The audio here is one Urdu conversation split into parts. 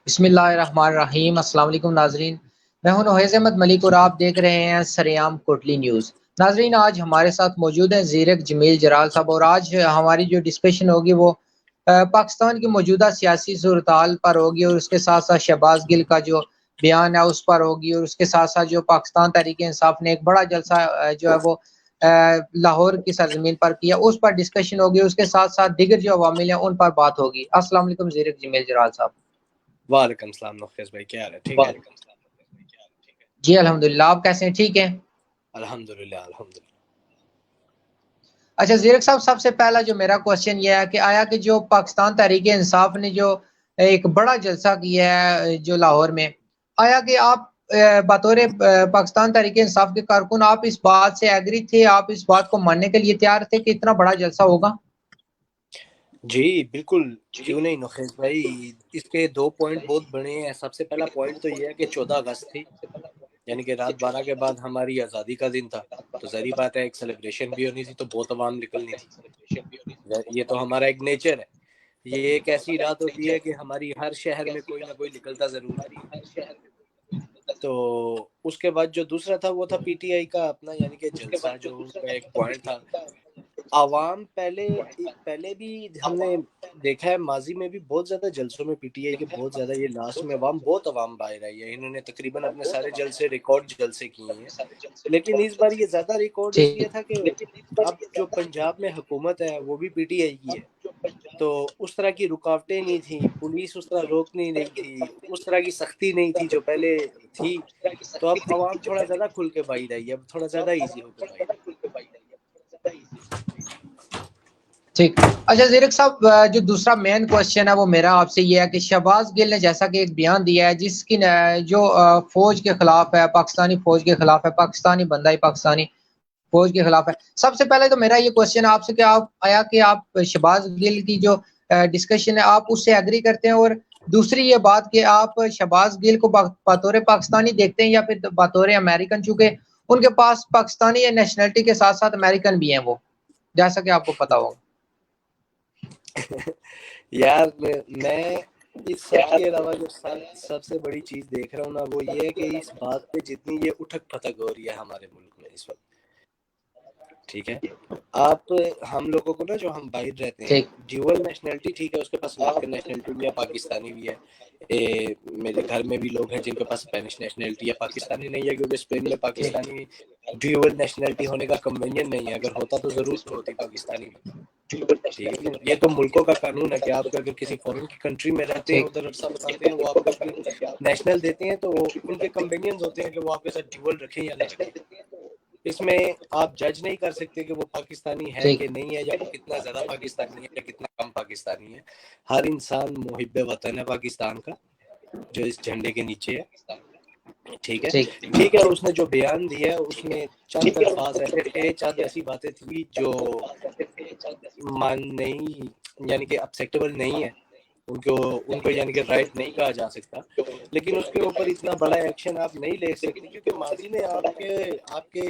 بسم اللہ الرحمن الرحیم۔ السلام علیکم ناظرین، میں ہوں نوحیز احمد ملک اور آپ دیکھ رہے ہیں سریام کوٹلی نیوز۔ ناظرین، آج ہمارے ساتھ موجود ہیں زیرک جمیل جلال صاحب، اور آج ہماری جو ڈسکشن ہوگی وہ پاکستان کی موجودہ سیاسی صورتحال پر ہوگی، اور اس کے ساتھ ساتھ شہباز گل کا جو بیان ہے اس پر ہوگی، اور اس کے ساتھ ساتھ جو پاکستان تحریک انصاف نے ایک بڑا جلسہ جو ہے وہ لاہور کی سرزمین پر کیا، اس پر ڈسکشن ہوگی۔ اس کے ساتھ ساتھ دیگر جو عوامل ہیں ان پر بات ہوگی۔ السلام علیکم زیرک جمیل جلال صاحب۔ وعلیکم السلام نوخیز بھائی، کیا حال ہے؟ ٹھیک ہے جی الحمدللہ، آپ کیسے ہیں؟ ٹھیک ہیں الحمدللہ۔ اچھا زیرک صاحب، سب سے پہلا جو میرا کوشچن یہ ہے کہ آیا کہ جو پاکستان تحریک انصاف نے جو ایک بڑا جلسہ کیا ہے جو لاہور میں، آیا کہ آپ بطور پاکستان تحریک انصاف کے کارکن آپ اس بات سے ایگری تھے، آپ اس بات کو ماننے کے لیے تیار تھے کہ اتنا بڑا جلسہ ہوگا؟ جی بالکل، کیوں نہیں نوخیز بھائی۔ اس کے دو پوائنٹ بہت بڑے ہیں۔ سب سے پہلا پوائنٹ تو یہ ہے کہ 14 اگست تھی، یعنی کہ رات 12 کے بعد ہماری آزادی کا دن تھا، تو ظاہری بات ہے ایک سیلیبریشن بھی ہونی تھی، تو بہت عوام نکلنی تھی۔ یہ تو ہمارا ایک نیچر ہے۔ یہ ایک ایسی رات ہوتی ہے کہ ہماری ہر شہر میں کوئی نہ کوئی نکلتا ضرور ہے۔ تو اس کے بعد جو دوسرا تھا وہ تھا پی ٹی آئی کا اپنا، یعنی کہ جلسہ، جو ان کا ایک پوائنٹ تھا۔ عوام پہلے بھی ہم نے دیکھا ہے، ماضی میں بھی بہت زیادہ جلسوں میں پی ٹی آئی کے بہت زیادہ، یہ لاسٹ میں بہت عوام باہر آئی ہے۔ انہوں نے تقریباً اپنے سارے جلسے ریکارڈ جلسے کیے ہیں، لیکن اس بار یہ زیادہ ریکارڈ اس لیے تھا کہ اب جو پنجاب میں حکومت ہے وہ بھی پی ٹی آئی کی ہے، تو اس طرح کی رکاوٹیں نہیں تھیں، پولیس اس طرح روکنے نہیں تھی، اس طرح کی سختی نہیں تھی جو پہلے تھی۔ تو اب عوام تھوڑا زیادہ کھل کے باہر آئی ہے، اب تھوڑا زیادہ ایزی ہو کے باہر آئی۔ ٹھیک۔ اچھا زیرک صاحب، جو دوسرا مین کوشچن ہے وہ میرا آپ سے یہ ہے کہ شہباز گل نے جیسا کہ ایک بیان دیا ہے جس کی جو فوج کے خلاف ہے، پاکستانی فوج کے خلاف ہے، پاکستانی بندہ پاکستانی فوج کے خلاف ہے۔ سب سے پہلے تو میرا یہ کوشچن ہے آپ سے کہ آپ شہباز گل کی جو ڈسکشن ہے آپ اس سے ایگری کرتے ہیں، اور دوسری یہ بات کہ آپ شہباز گل کو بطور پاکستانی دیکھتے ہیں یا پھر بطور امریکن، چونکہ ان کے پاس پاکستانی نیشنلٹی کے ساتھ ساتھ امریکن بھی ہیں وہ، جیسا کہ آپ کو پتا ہوگا۔ یار میں اس سب کے علاوہ جو سب سے بڑی چیز دیکھ رہا ہوں نا، وہ یہ ہے کہ اس بات پہ جتنی یہ اٹھک پھٹک ہو رہی ہے ہمارے ملک میں اس وقت، ٹھیک ہے، آپ ہم لوگوں کو نا جو ہم باہر رہتے ہیں، ڈیول نیشنلٹی ٹھیک ہے، اس کے پاس امریکن نیشنلٹی بھی ہے، پاکستانی بھی ہے۔ میرے گھر میں بھی لوگ ہیں جن کے پاس اسپینش نیشنلٹی ہے، پاکستانی نہیں ہے، کیونکہ اسپین میں پاکستانی ڈیول نیشنلٹی ہونے کا کنونین نہیں ہے، اگر ہوتا تو ضرور ہوتی پاکستانی بھی، ٹھیک ہے۔ یہ تو ملکوں کا قانون ہے کہ آپ اگر کسی فورن کی کنٹری میں رہتے ہیں، ادھر عرصہ بتاتے ہیں، وہ آپ کو نیشنل دیتے ہیں، تو ان کے کنوینینس ہوتے ہیں کہ وہ آپ کے ساتھ ڈیول رکھیں یا نہ رکھیں۔ اس میں آپ جج نہیں کر سکتے کہ وہ پاکستانی ہے کہ نہیں ہے، یا وہ کتنا زیادہ پاکستانی ہے یا کتنا کم پاکستانی ہے۔ ہر انسان محب وطن ہے پاکستان کا، جو اس جھنڈے کے نیچے ہے، ٹھیک ہے۔ اس نے جو بیان دیا ہے اس میں چند الفاظ ایسے تھے، چند ایسی باتیں تھی جو نہیں، یعنی کہ ایکسیپٹیبل نہیں ہے، ان کو یعنی کہ رائٹ نہیں کہا جا سکتا، لیکن اس کے اوپر اتنا بڑا ایکشن آپ نہیں لے سکتے، کیونکہ ماضی میں آپ کے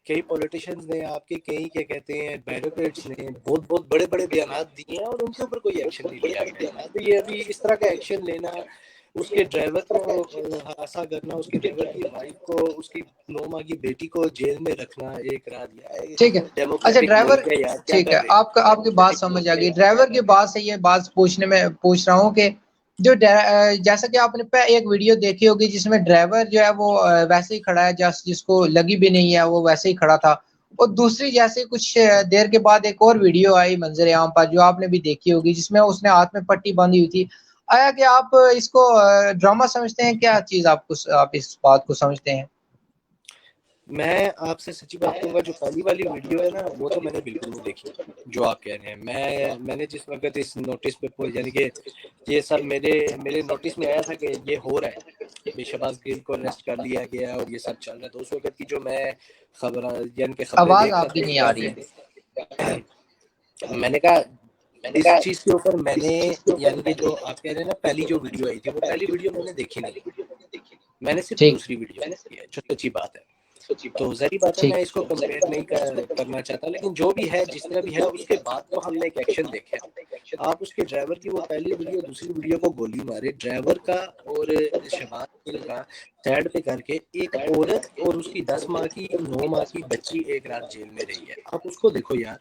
کئی پولیٹیشنز نے، آپ کے کئی کیا کہتے ہیں بیوروکریٹس نے بہت بڑے بڑے بیانات دیے ہیں، اور ان کے اوپر کوئی ایکشن نہیں لیا گیا ہے۔ تو یہ ابھی اس طرح کا ایکشن لینا، اس کے ڈرائیور کو ہراساں کرنا، اس کے ڈرائیور کی وائف کو، اس کی 9 ماہ کی بیٹی کو جیل میں رکھنا ایک رات، ٹھیک ہے۔ اچھا ڈرائیور، ٹھیک ہے، آپ کی بات سمجھ آ گئی۔ ڈرائیور کی بات سے یہ بات پوچھ رہا ہوں کہ جو جیسا کہ آپ نے ایک ویڈیو دیکھی ہوگی جس میں ڈرائیور جو ہے وہ ویسے ہی کھڑا ہے، جس کو لگی بھی نہیں ہے وہ ویسے ہی کھڑا تھا، اور دوسری جیسے کچھ دیر کے بعد ایک اور ویڈیو آئی منظر عام پر جو آپ نے بھی دیکھی ہوگی، جس میں اس نے ہاتھ میں پٹی باندھی ہوئی تھی۔ آیا کہ آپ اس کو ڈرامہ سمجھتے ہیں؟ کیا چیز آپ اس بات کو سمجھتے ہیں؟ میں آپ سے سچی بات کہوں گا، جو پہلی والی ویڈیو ہے نا، وہ تو میں نے بالکل نہیں دیکھی جو آپ کہہ رہے ہیں۔ میں نے جس وقت اس نوٹس پہ، یعنی کہ یہ سب میرے نوٹس میں آیا تھا کہ یہ ہو رہا ہے، شہباز گل کو اریسٹ کر لیا گیا اور یہ سب چل رہا ہے، تو اس وقت کی جو میں یعنی کہ خبریں آواز دیکھتا آپ کی نہیں آ رہی ہے۔ میں نے کہا اس چیز کے اوپر میں نے، یعنی کہ جو آپ کہہ رہے ہیں نا پہلی جو ویڈیو آئی تھی، وہ پہلی ویڈیو میں نے دیکھی نہیں، میں نے صرف دوسری ویڈیو دیکھی ہے، جو سچی بات ہے۔ تو ظاہری بات ہے میں اس کو کمپیئر نہیں کرنا چاہتا، لیکن جو بھی ہے جس طرح بھی ہے اس کے بعد تو ہم نے ایک ایکشن دیکھا ہے۔ آپ اس کے ڈرائیور کی وہ پہلی ویڈیو دوسری ویڈیو کو گولی مارے، ڈرائیور کا اور شہباز کا سائڈ پہ کر کے، ایک عورت اور اس کی 10 ماہ کی 9 ماہ کی بچی ایک رات جیل میں رہی ہے، آپ اس کو دیکھو یار۔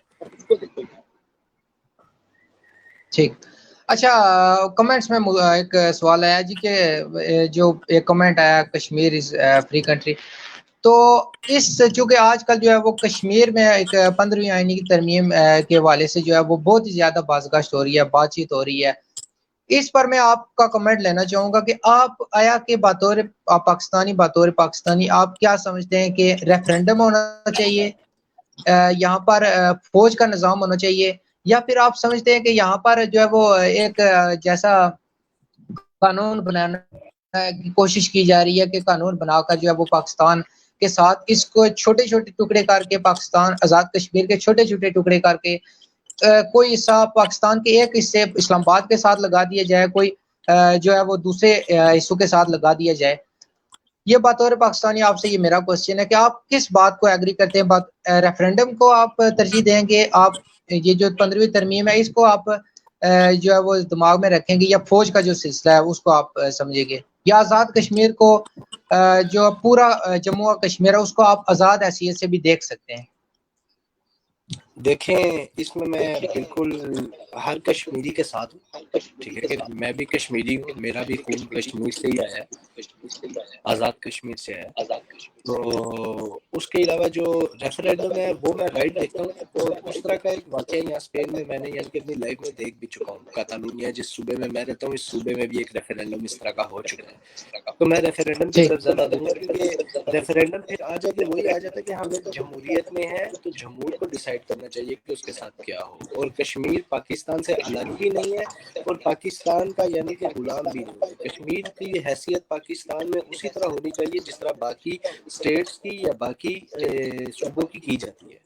ٹھیک، اچھا کمنٹس میں ایک سوال آیا جی کہ جو ایک کمنٹ آیا کشمیر از فری کنٹری، تو اس چونکہ آج کل جو ہے وہ کشمیر میں ایک 15ویں آئینی کی ترمیم کے حوالے سے جو ہے وہ بہت ہی زیادہ بازگشت ہو رہی ہے، بات چیت ہو رہی ہے، اس پر میں آپ کا کمنٹ لینا چاہوں گا کہ آپ آیا کہ بطور پاکستانی آپ کیا سمجھتے ہیں کہ ریفرینڈم ہونا چاہیے، یہاں پر فوج کا نظام ہونا چاہیے، یا پھر آپ سمجھتے ہیں کہ یہاں پر جو ہے وہ ایک جیسا قانون بنانا کی کوشش کی جا رہی ہے کہ قانون بنا کر جو ہے وہ پاکستان کے ساتھ اس کو چھوٹے چھوٹے ٹکڑے کر کے، پاکستان آزاد کشمیر کے چھوٹے چھوٹے ٹکڑے کر کے کوئی حصہ پاکستان کے ایک حصے اسلام آباد کے ساتھ لگا دیا جائے، کوئی جو ہے وہ دوسرے حصوں کے ساتھ لگا دیا جائے؟ یہ بطور پاکستانی آپ سے یہ میرا کوشچن ہے کہ آپ کس بات کو ایگری کرتے ہیں؟ ریفرینڈم کو آپ ترجیح دیں گے، آپ یہ جو 15ویں ترمیم ہے اس کو آپ جو ہے وہ دماغ میں رکھیں گے، یا فوج کا جو سلسلہ ہے اس کو آپ سمجھیں گے، یا آزاد کشمیر کو جو پورا جموں و کشمیر ہے اس کو آپ آزاد حیثیت سے بھی دیکھ سکتے ہیں؟ دیکھیں اس میں بالکل ہر کشمیری کے ساتھ ہوں، ٹھیک ہے کہ میں بھی کشمیری ہوں، میرا بھی خون کشمیر سے ہی آیا ہے، آزاد کشمیر سے ہے، تو اس کے علاوہ جو ریفرینڈم ہے وہ میں رائٹ دیکھتا ہوں، اور اس طرح کا ایک واقعہ یہاں اسپین میں میں نے یعنی کہ اپنی لائف میں دیکھ بھی چکا ہوں۔ کاتالونیا جس صوبے میں رہتا ہوں، اس صوبے میں بھی ایک ریفرینڈم اس طرح کا ہو چکا ہے، تو میں ریفرینڈم کی طرف زیادہ دوں گا، کیونکہ ریفرینڈم پھر آ جا کے وہی آ جاتا ہے کہ ہم ایک جمہوریت میں ہیں، تو جمہور کو ڈیسائیڈ کرنا چاہیے کہ اس کے ساتھ کیا ہو، اور کشمیر پاکستان سے الگ بھی نہیں ہے اور پاکستان کا یعنی کہ غلام بھی نہیں ہے۔ کشمیر کی حیثیت پاکستان میں اسی طرح ہونی چاہیے جس طرح باقی اسٹیٹس کی یا باقی صوبوں کی جاتی ہے۔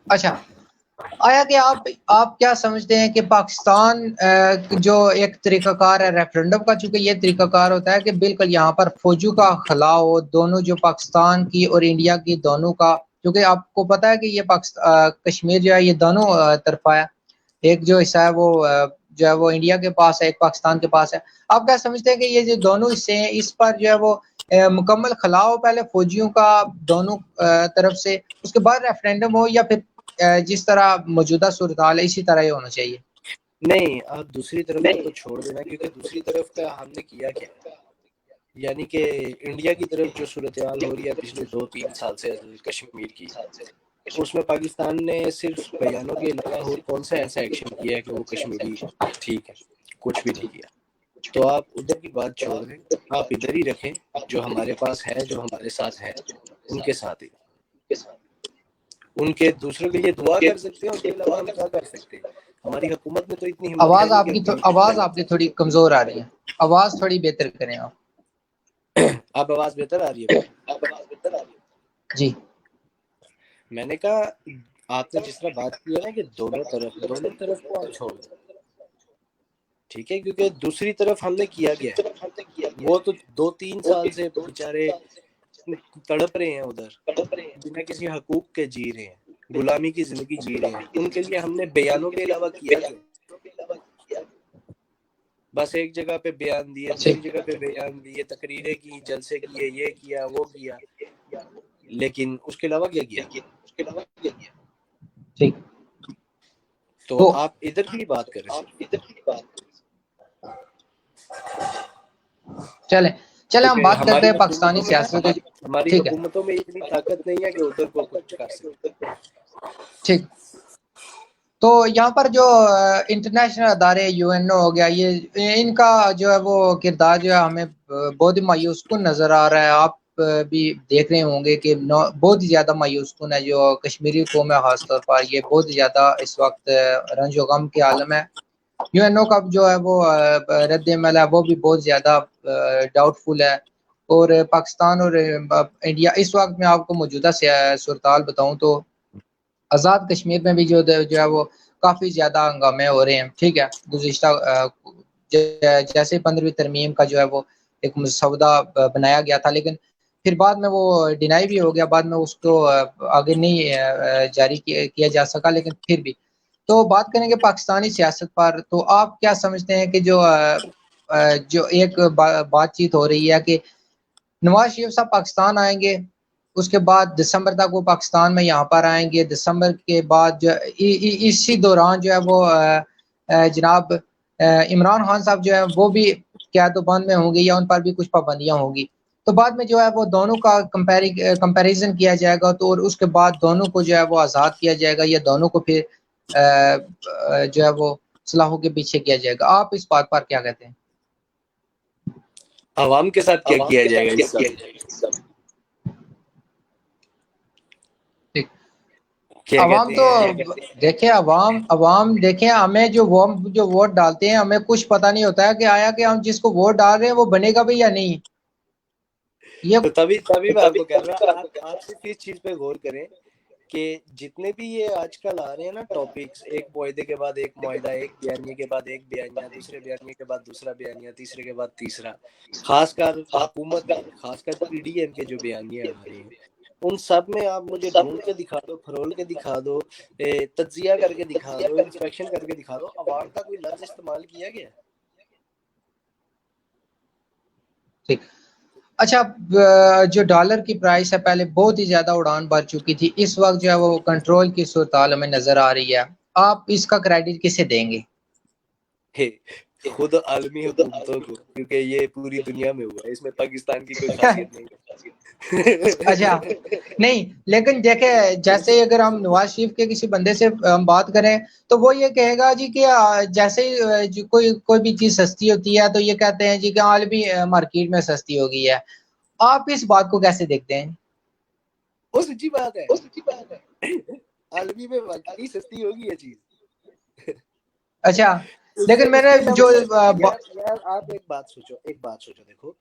اچھا، آیا کہ آپ کیا سمجھتے ہیں کہ پاکستان جو ایک طریقہ کار ہے ریفرینڈم کا، چونکہ یہ طریقہ کار ہوتا ہے کہ بالکل یہاں پر فوجوں کا خلا ہو، دونوں جو پاکستان کی اور انڈیا کی دونوں کا، کیونکہ آپ کو پتہ ہے کہ یہ کشمیر جو ہے یہ دونوں طرفہ ہے، ایک جو حصہ ہے وہ جو ہے وہ انڈیا کے پاس ہے، ایک پاکستان کے پاس ہے، آپ کیا سمجھتے ہیں کہ یہ جو دونوں حصے ہیں اس پر جو ہے وہ مکمل خلا ہو پہلے فوجیوں کا دونوں طرف سے، اس کے بعد ریفرینڈم ہو، یا پھر جس طرح موجودہ صورتحال ہے اسی طرح ہی ہونا چاہیے؟ نہیں، آپ دوسری طرف کا تو چھوڑ دینا، کیونکہ دوسری طرف کا ہم نے کیا کیا، یعنی کہ انڈیا کی طرف جو صورتحال ہو رہی ہے پچھلے 2-3 سال سے کشمیر کی، اس میں پاکستان نے صرف بیانوں کے علاوہ اور کون سا ایسا ایکشن کیا ہے کہ وہ کشمیری ٹھیک ہے؟ کچھ بھی نہیں کیا۔ تو آپ ادھر کی بات چھوڑ دیں، آپ ادھر ہی رکھیں، جو ہمارے پاس ہے، جو ہمارے ساتھ ہے، ان کے ساتھ ہی، ان کے دوسروں کے لیے دعا کر سکتے ہیں، اس کے علاوہ ہم کیا کر سکتے ہیں؟ ہماری حکومت میں تو اتنی ہمت ہے نہیں کہ آواز آپ کی تھوڑی کمزور آ رہی ہے، آواز تھوڑی بہتر کریں آپ۔ آپ آواز بہتر آ رہی ہے میری؟ جی، میں نے کہا آپ نے جس طرح بات کی ہے نا کہ دونوں طرف کو آپ چھوڑ دیں، ٹھیک ہے، کیونکہ دوسری طرف ہم نے کیا گیا ہے، وہ تو 2-3 سال سے بیچارے تڑپ رہے ہیں ادھر، بنا کسی حقوق کے جی رہے ہیں، غلامی کی زندگی جی رہے ہیں، ان کے لیے ہم نے بیانوں کے علاوہ کیا کیا؟ بس ایک جگہ پہ بیان دیے، دوسری جگہ پہ بیان دیے، تقریریں کی، جلسے کیے، یہ کیا وہ کیا، لیکن اس کے علاوہ کیا کیا؟ ٹھیک، تو آپ ادھر کی بات کریں صرف، چلیں ہم بات کرتے ہیں پاکستانی سیاست۔ ہماری ٹھیک ہے، حکومتوں میں اتنی طاقت نہیں ہے کہ ادھر کو کچھ کر سکے۔ ٹھیک، تو یہاں پر جو انٹرنیشنل ادارے یو این او ہو گیا، یہ ان کا جو ہے وہ کردار جو ہے ہمیں بہت ہی مایوس کن نظر آ رہا ہے، آپ بھی دیکھ رہے ہوں گے کہ بہت ہی زیادہ مایوس کن ہے جو کشمیری قوم ہے، خاص طور پر یہ بہت ہی زیادہ اس وقت رنج و غم کے عالم ہے۔ یو این او کا جو ہے وہ رد عمل ہے وہ بھی بہت زیادہ ڈاؤٹ فل ہے، اور پاکستان اور انڈیا اس وقت میں آپ کو موجودہ صورتحال بتاؤں تو آزاد کشمیر میں بھی جو ہے وہ کافی زیادہ ہنگامے ہو رہے ہیں، ٹھیک ہے، گزشتہ جیسے 15ویں ترمیم کا جو ہے وہ ایک مسودہ بنایا گیا تھا، لیکن پھر بعد میں وہ ڈینائی بھی ہو گیا, بعد میں اس کو آگے نہیں جاری کیا جا سکا, لیکن پھر بھی. تو بات کریں گے پاکستانی سیاست پر, تو آپ کیا سمجھتے ہیں کہ جو ایک بات چیت ہو رہی ہے کہ نواز شریف صاحب پاکستان آئیں گے, اس کے بعد دسمبر تک وہ پاکستان میں یہاں پر آئیں گے, دسمبر کے بعد جو اسی دوران جو ہے وہ جناب عمران خان صاحب جو ہے وہ بھی قیادت و بند میں ہوں گے یا ان پر بھی کچھ پابندیاں ہوں گی, تو بعد میں جو ہے وہ دونوں کا کمپیریزن کیا جائے گا, تو اور اس کے بعد دونوں کو جو ہے وہ آزاد کیا جائے گا یا دونوں کو پھر جو ہے وہ سلاخوں کے پیچھے کیا جائے گا. آپ اس بات پر کیا کہتے ہیں؟ عوام کے ساتھ کیا کیا جائے گا اس کا عوام تو دیکھیں, عوام دیکھیں, ہمیں جو ووٹ ڈالتے ہیں ہمیں کچھ پتہ نہیں ہوتا ہے کہ آیا کہ ہم جس کو ووٹ ڈال رہے ہیں وہ بنے گا بھی یا نہیں. تو تبھی میں آپ کو کہہ رہا ہوں, آپ صرف اس چیز پہ غور کریں کہ جتنے بھی یہ آج کل آ رہے ہیں نا ٹاپکس, ایک معاہدے کے بعد ایک معاہدہ, ایک بیانیے کے بعد ایک بیانیہ, دوسرے بیانیے کے بعد دوسرا بیانیہ, تیسرے کے بعد تیسرا, خاص کر حکومت کے, خاص کر پی ڈی ایم کے جو بیانیے آ رہے ہیں, ان سب میں آپ مجھے ڈھونڈ کے دکھا دو, پھرول کے دکھا دو, تجزیہ کر کے دکھا دو, انسپیکشن کر کے دکھا دو, عوام کا کوئی لفظ استعمال کیا گیا. ٹھیک. اچھا, جو ڈالر کی پرائس ہے پہلے بہت ہی زیادہ اڑان بھر چکی تھی, اس وقت جو ہے وہ کنٹرول کی صورتحال ہمیں نظر آ رہی ہے, آپ اس کا کریڈٹ کسے دیں گے؟ خود عالمی حکومتوں کو, کیونکہ یہ پوری دنیا میں ہوا ہے, اس میں پاکستان کی کوئی خاصیت نہیں ہے. اچھا نہیں, لیکن دیکھیں جیسے اگر ہم نواز شریف کے کسی بندے سے ہم بات کریں تو وہ یہ کہے گا جی کہ جیسے ہی کوئی بھی چیز سستی ہوتی ہے تو یہ کہتے ہیں جی کہ عالمی مارکیٹ میں سستی ہو گئی ہے. آپ اس بات کو کیسے دیکھتے ہیں؟ وہ سچی بات ہے, عالمی میں واقعی سستی ہوگی یہ چیز. اچھا لیکن میں نے جو یار آپ ایک بات سوچو, دیکھو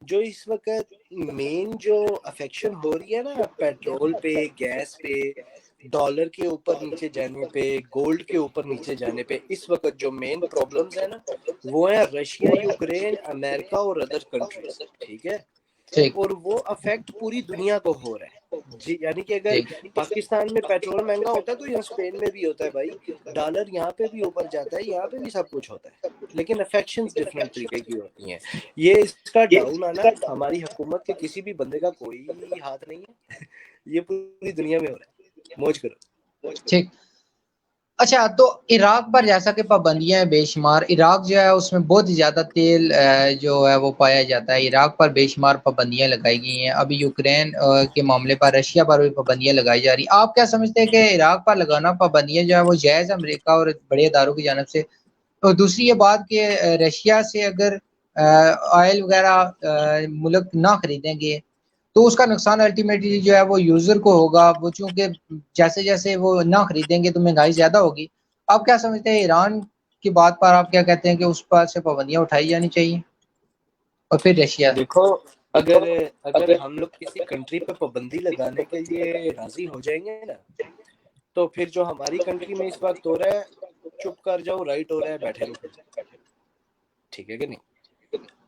جو اس وقت مین جو افیکشن ہو رہی ہے نا پیٹرول پہ, گیس پہ, ڈالر کے اوپر نیچے جانے پہ, گولڈ کے اوپر نیچے جانے پہ, اس وقت جو مین پرابلمز ہیں نا وہ ہیں رشیا, یوکرین, امریکہ اور ادر کنٹریز. ٹھیک ہے, ٹھیک اور وہ افیکٹ پوری دنیا کو ہو رہا ہے. جی, یعنی کہ اگر ٹھیک پاکستان میں پیٹرول مہنگا ہوتا ہے تو یہاں اسپین میں بھی ہوتا ہے بھائی, ڈالر یہاں پہ بھی اوپر جاتا ہے, یہاں پہ بھی سب کچھ ہوتا ہے, لیکن افیکشنز ڈفرنٹ طریقے کی ہوتی ہیں. یہ اس کا ڈاؤن آنا ہماری حکومت کے کسی بھی بندے کا کوئی ہاتھ نہیں ہے, یہ پوری دنیا میں ہو رہا ہے. موج کرو. ٹھیک. اچھا, تو عراق پر جیسا کہ پابندیاں ہیں بے شمار, عراق جو ہے اس میں بہت ہی زیادہ تیل جو ہے وہ پایا جاتا ہے, عراق پر بے شمار پابندیاں لگائی گئی ہیں. ابھی یوکرین کے معاملے پر رشیا پر بھی پابندیاں لگائی جا رہی. آپ کیا سمجھتے ہیں کہ عراق پر لگانا پابندیاں جو ہے وہ جائز امریکہ اور بڑے اداروں کی جانب سے؟ اور دوسری یہ بات کہ رشیا سے اگر آئل وغیرہ ملک نہ خریدیں گے تو اس کا نقصان الٹیمیٹلی جو ہے وہ یوزر کو ہوگا, وہ چونکہ جیسے جیسے وہ نہ خریدیں گے تو مہنگائی زیادہ ہوگی. آپ کیا سمجھتے ہیں ایران کی بات پر, آپ کیا کہتے ہیں کہ اس پر سے پابندیاں اٹھائی جانی چاہیے؟ اور پھر رشیا. دیکھو, اگر ہم لوگ کسی کنٹری پہ پابندی لگانے کے لیے راضی ہو جائیں گے نا, تو پھر جو ہماری کنٹری میں اس وقت ہو رہا ہے, چپ کر جاؤ, رائٹ ہو رہا ہے, بیٹھے رہو. ٹھیک ہے کہ نہیں؟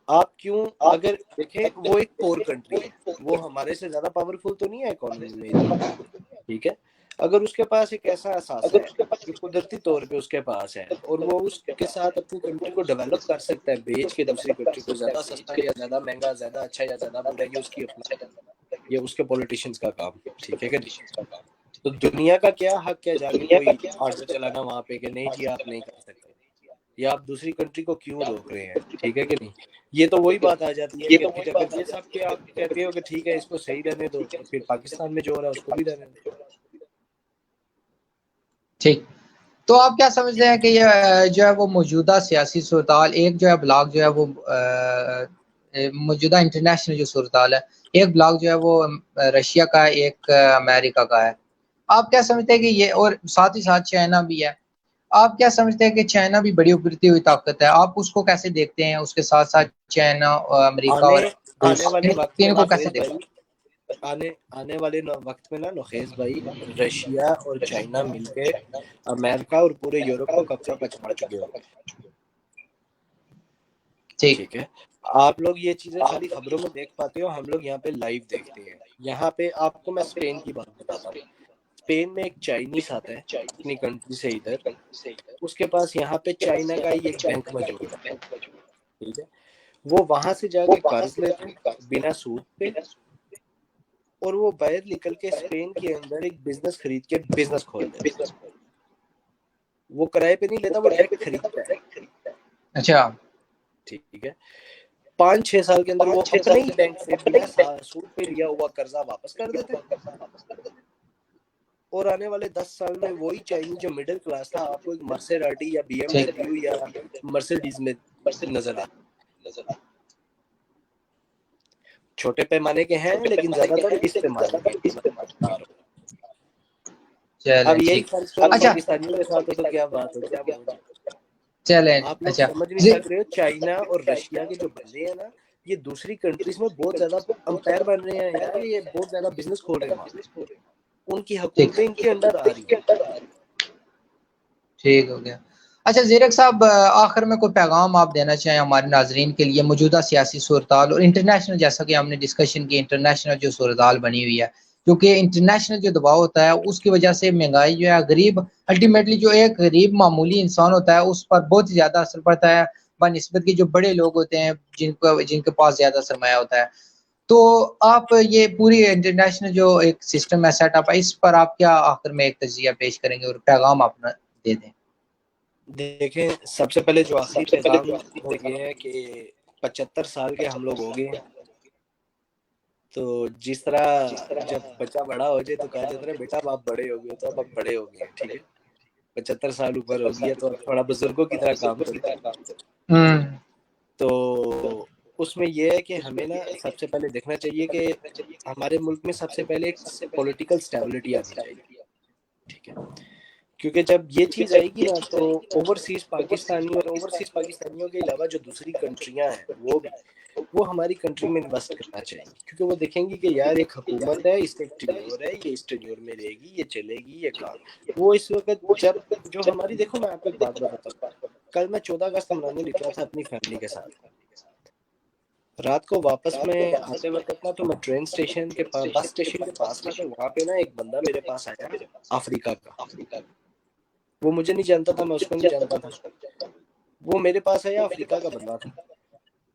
آپ کیوں, اگر دیکھیں وہ ایک پور کنٹری ہے, وہ ہمارے سے زیادہ پاورفل تو نہیں ہے اکانومی میں اتنی. ٹھیک ہے, اگر اس کے پاس ایک ایسا احساس ہے جو قدرتی طور پہ اس کے پاس ہے, اور وہ اس کے ساتھ اپنی کنٹری کو ڈیولپ کر سکتا ہے بیچ کے دوسری کنٹری کو, زیادہ سستا یا زیادہ مہنگا, زیادہ اچھا یا زیادہ برا, یہ اس کی اپنی, یہ اس کے پولیٹیشینز کا کام. ٹھیک ہے کہ نہیں؟ تو دنیا کا کیا حق ہے جا کے کوئی آرڈر چلانا وہاں پہ کہ نہیں جی آپ نہیں کر سکتے, یا آپ دوسری کنٹری کو کیوں روک رہے ہیں. ٹھیک ہے کہ نہیں؟ یہ تو وہی بات آ جاتی ہے کہ پھر اگر یہ سب کے آپ کہتے ہو کہ ٹھیک ہے اس کو صحیح رہنے دو, تو پھر پاکستان میں جو ہو رہا ہے اس کو بھی رہنے دو. ٹھیک. تو آپ کیا سمجھتے ہیں کہ یہ جو ہے وہ موجودہ سیاسی صورتحال, ایک جو ہے بلاک جو ہے وہ موجودہ انٹرنیشنل جو صورتحال ہے, ایک بلاک جو ہے وہ رشیا کا ہے, ایک امریکہ کا ہے. آپ کیا سمجھتے ہیں کہ یہ, اور ساتھ ہی ساتھ چائنا بھی ہے, آپ کیا سمجھتے ہیں کہ چائنا بھی بڑی ابھرتی ہوئی طاقت ہے, آپ اس کو کیسے دیکھتے ہیں؟ اس کے ساتھ ساتھ چائنا, امریکہ اور روس, آنے والے وقت میں ان کو کیسے نوخیز دیکھتے بھائی, آنے والے وقت میں نا نوخیز بھائی, رشیا اور چائنا مل کے امریکہ اور پورے یورپ کو کب کا پچھاڑ چکے ہوں گے. ہیں؟ ٹھیک ہے, آپ لوگ یہ چیزیں خالی خبروں میں دیکھ پاتے ہو, ہم لوگ یہاں پہ لائیو دیکھتے ہیں. یہاں پہ آپ کو میں اسپین کی بات بتاتا ہوں. اسپین میں ایک چائنیز آتا ہے اپنی کنٹری سے ادھر, اس کے پاس یہاں پہ چائنا کا ہی ایک بینک موجود ہے, ٹھیک ہے. وہ وہاں سے جا کے قرض لیتے ہیں بنا سود پہ, اور وہ باہر نکل کے اسپین کے اندر ایک بزنس خرید کے بزنس کھول دیتا ہے. وہ کرائے پہ نہیں لیتا, وہ ڈائریکٹ خریدتا ہے. اچھا, ٹھیک ہے. 5-6 سال کے اندر وہ اپنے ہی بینک سے بنا سود پہ لیا ہوا قرضہ واپس کر دیتے, اور آنے والے 10 سال میں وہی چائنیز جو مڈل کلاس تھا آپ کو ایک مرسیڈیز یا بی ایم ڈبلیو یا مرسیڈیز میں نظر آ. چھوٹے پیمانے کے ہیں لیکن زیادہ تر اس پیمانے کے ہیں. اب یہی فرض کرو پاکستانیوں کے ساتھ ہو تو کیا بات ہو, کیا بولو جی. آپ لوگ سمجھ نہیں سک رہے ہو, چائنا اور رشیا کے جو بندے ہیں نا, یہ دوسری کنٹریز میں بہت زیادہ امپائر بن رہے ہیں یار, یہ بہت زیادہ بزنس کھول رہے ہیں وہاں پہ, ان کی حکومتیں ان کے انڈر آ رہی ہیں. ٹھیک ہو گیا. اچھا زیرک صاحب, آخر میں کوئی پیغام آپ دینا چاہیں ہمارے ناظرین کے لیے موجودہ سیاسی صورتحال اور انٹرنیشنل, جیسا کہ ہم نے ڈسکشن کی, انٹرنیشنل جو صورتحال بنی ہوئی ہے, کیونکہ انٹرنیشنل جو دباؤ ہوتا ہے اس کی وجہ سے مہنگائی جو ہے, غریب الٹیمیٹلی جو ایک غریب معمولی انسان ہوتا ہے اس پر بہت زیادہ اثر پڑتا ہے بنسبت کے جو بڑے لوگ ہوتے ہیں جن کے پاس زیادہ سرمایہ ہوتا ہے. تو آپ یہ پوری انٹرنیشنل جو ایک سسٹم ہے, سیٹ اپ ہے, اس پر آپ کیا آخر میں ایک تجزیہ پیش کریں گے اور پیغام اپنا دے دیں؟ دیکھیں, سب سے پہلے جو آخری پیغام وہ یہ ہے کہ 75 سال کے ہم لوگ ہو گئے ہیں, تو جس طرح جب بچہ بڑا ہو جائے تو کہا جاتا ہے بیٹا اب آپ بڑے ہو گئے, تو اب بڑے ہو گئے ہیں, ٹھیک ہے. 75 سال اوپر ہو گئی ہے تو اب تھوڑا بزرگوں کی طرح کام کرو. تو اس میں یہ ہے کہ ہمیں نا سب سے پہلے دیکھنا چاہیے کہ ہمارے ملک میں سب سے پہلے ایک پولیٹیکل سٹیبلٹی آنی چاہیے, ٹھیک ہے. کیونکہ جب یہ چیز آئے گی نا تو اوورسیز پاکستانی اور اوورسیز پاکستانیوں کے علاوہ جو دوسری کنٹریاں ہیں وہ ہماری کنٹری میں انویسٹ کرنا چاہیں گی, کیونکہ وہ دیکھیں گی کہ یار ایک حکومت ہے, اس کا ایک ٹینیور ہے, یہ اس ٹینیور میں رہے گی, یہ چلے گی, یہ کام. وہ اس وقت جب جو ہماری, دیکھو میں آپ کو ایک بات بتاتا ہوں, کل میں 14 اگست منانے نکلا تھا اپنی فیملی کے ساتھ. رات کو واپس میں آتے وقت نا, تو میں ٹرین اسٹیشن کے پاس, بس اسٹیشن کے پاس تھا, تو وہاں پہ نا ایک بندہ میرے پاس آیا افریقہ کا. وہ مجھے نہیں جانتا تھا, میں اس کو نہیں جانتا تھا. وہ میرے پاس آیا, افریقہ کا بندہ تھا.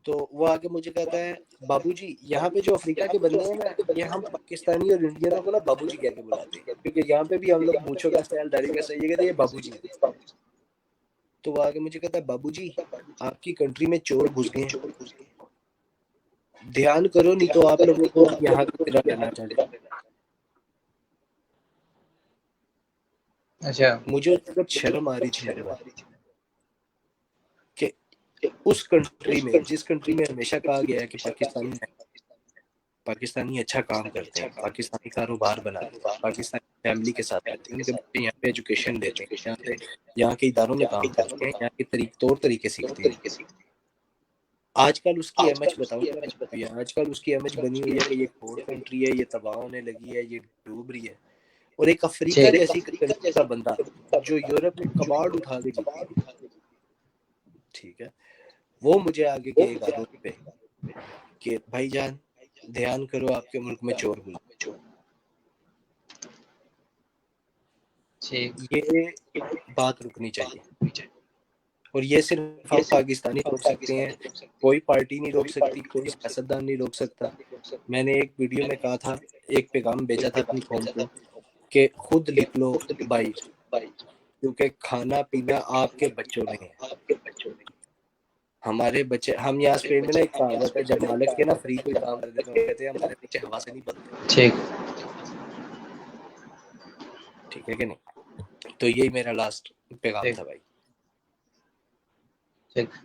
تو وہ آگے مجھے کہتا ہے بابو جی, یہاں پہ جو افریقہ کے بندے ہیں نا, یہ ہم پاکستانی اور انڈینوں کو نا بابو جی کہہ کے بلاتے ہیں, کیونکہ یہاں پہ بھی ہم لوگ مونچھوں کا اسٹائل, داڑھی کا اسٹائل, یہ کہتے ہیں بابو جی. تو وہ آگے مجھے کہتا ہے بابو جی آپ کی کنٹری میں چور گھس گئے ہیں, دھیان کرو نہیں تو آپ لوگوں کو یہاں کی طرح رہنا چاہ جائے. اچھا, مجھے اس وقت شرم آ رہی تھی میرے بھائی کہ اس کنٹری میں, جس کنٹری میں ہمیشہ کہا گیا ہے کہ پاکستانی اچھا کام کرتے ہیں, پاکستانی کاروبار بناتے ہیں, پاکستانی فیملی کے ساتھ رہتے ہیں, ان کے بچے یہاں پہ ایجوکیشن لیتے ہیں, یہاں کے اداروں میں کام کرتے ہیں, یہاں کے طور طریقے سیکھتے ہیں. آج کل اس کی امیج بتاؤں گا, آج کل اس کی امیج بنی ہوئی ہے کہ یہ کھوڑ کنٹری ہے, یہ تباہ ہونے لگی ہے, یہ ڈوب رہی ہے. اور ایک افریقہ جیسی کنٹری کا بندہ جو یورپ میں کباڑ اٹھا کے جیتا ہے, ٹھیک ہے, وہ مجھے آگے کہے گا روڈ پہ کہ بھائی جان دھیان کرو آپ کے ملک میں چور گھس. یہ بات رکنی چاہیے, اور یہ صرف ہم پاکستانی روک سکتے ہیں, کوئی پارٹی نہیں روک سکتی, کوئی سیاستدان نہیں روک سکتا. میں نے ایک ویڈیو میں کہا تھا, ایک پیغام بھیجا تھا اپنی قوم کو کہ خود لکھ لو بھائی, کیونکہ کھانا پینا آپ کے بچوں نے ہے, ہمارے بچے. ہم یہاں اسپین میں نا ایک کہاوت ہے, جب مالک کے نا فری کوئی کام کر دیتے ہیں, کہتے ہیں ہمارے بچے ہوا سے نہیں بنتے. ٹھیک, ٹھیک ہے کہ نہیں. تو یہی میرا لاسٹ پیغام تھا بھائی.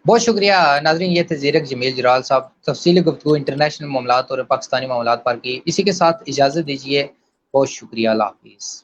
بہت شکریہ ناظرین, یہ تھے زیرک جمیل جرال صاحب, تفصیلی گفتگو انٹرنیشنل معاملات اور پاکستانی معاملات پر کی. اسی کے ساتھ اجازت دیجیے, بہت شکریہ, اللہ حافظ.